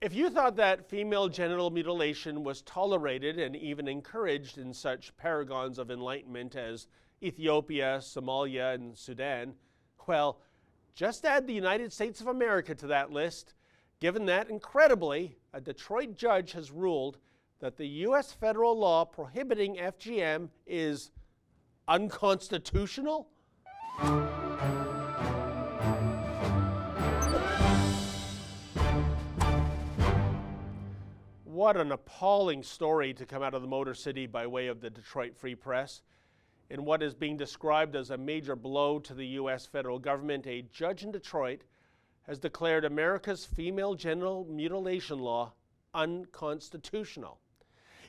If you thought that female genital mutilation was tolerated and even encouraged in such paragons of enlightenment as Ethiopia, Somalia, and Sudan, well, just add the United States of America to that list, given that, incredibly, a Detroit judge has ruled that the U.S. federal law prohibiting FGM is unconstitutional. What an appalling story to come out of the Motor City by way of the Detroit Free Press. In what is being described as a major blow to the U.S. federal government, a judge in Detroit has declared America's female genital mutilation law unconstitutional.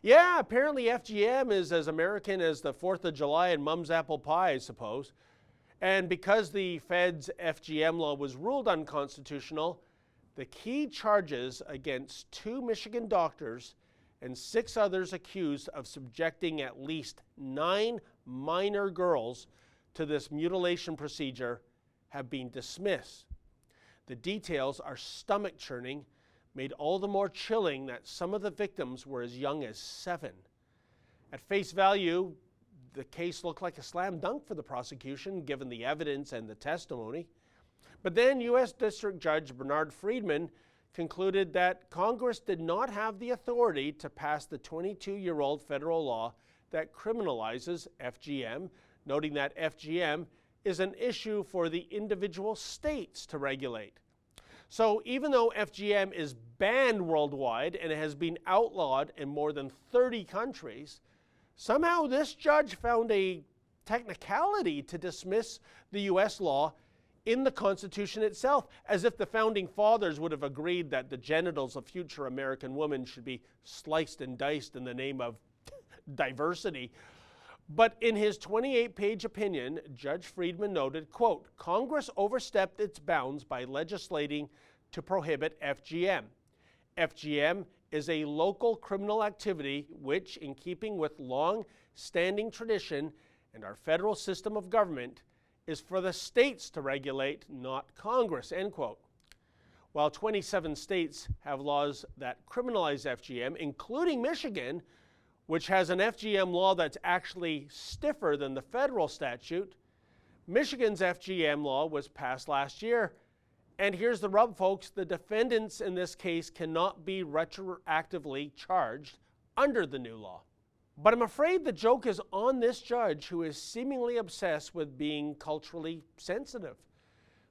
Yeah, apparently FGM is as American as the 4th of July and Mum's apple pie, I suppose. And because the Fed's FGM law was ruled unconstitutional, the key charges against 2 Michigan doctors and 6 others accused of subjecting at least 9 minor girls to this mutilation procedure have been dismissed. The details are stomach-churning, made all the more chilling that some of the victims were as young as 7. At face value, the case looked like a slam dunk for the prosecution, given the evidence and the testimony. But then U.S. District Judge Bernard Friedman concluded that Congress did not have the authority to pass the 22-year-old federal law that criminalizes FGM, noting that FGM is an issue for the individual states to regulate. So even though FGM is banned worldwide and it has been outlawed in more than 30 countries, somehow this judge found a technicality to dismiss the U.S. law in the Constitution itself, as if the Founding Fathers would have agreed that the genitals of future American women should be sliced and diced in the name of diversity. But in his 28-page opinion, Judge Friedman noted, quote, Congress overstepped its bounds by legislating to prohibit FGM. FGM is a local criminal activity which, in keeping with long-standing tradition and our federal system of government, is for the states to regulate, not Congress, end quote. While 27 states have laws that criminalize FGM, including Michigan, which has an FGM law that's actually stiffer than the federal statute, Michigan's FGM law was passed last year. And here's the rub, folks, the defendants in this case cannot be retroactively charged under the new law. But I'm afraid the joke is on this judge, who is seemingly obsessed with being culturally sensitive,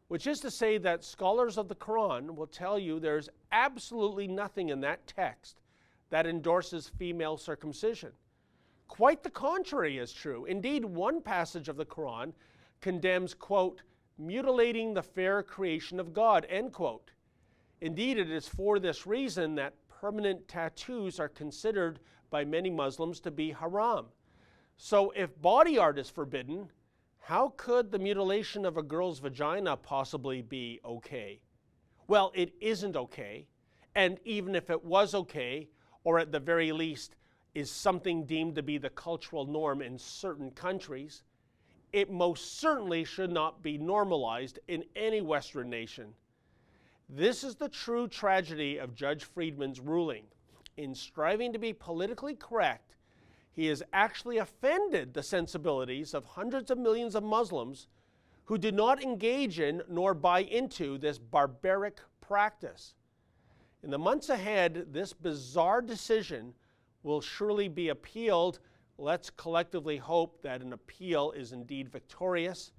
which is to say that scholars of the Quran will tell you there's absolutely nothing in that text that endorses female circumcision. Quite the contrary is true. Indeed, one passage of the Quran condemns, quote, mutilating the fair creation of God, end quote. Indeed, it is for this reason that permanent tattoos are considered by many Muslims to be haram. So if body art is forbidden, how could the mutilation of a girl's vagina possibly be okay? Well, it isn't okay. And even if it was okay, or at the very least is something deemed to be the cultural norm in certain countries, it most certainly should not be normalized in any Western nation. This is the true tragedy of Judge Friedman's ruling. In striving to be politically correct, he has actually offended the sensibilities of hundreds of millions of Muslims who do not engage in nor buy into this barbaric practice. In the months ahead, this bizarre decision will surely be appealed. Let's collectively hope that an appeal is indeed victorious.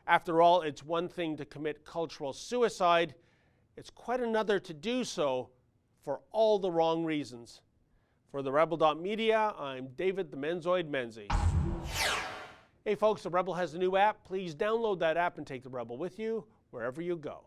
After all, it's one thing to commit cultural suicide. It's quite another to do so for all the wrong reasons. For the Rebel.media, I'm David the Menzoid Menzies. Hey folks, the Rebel has a new app. Please download that app and take the Rebel with you wherever you go.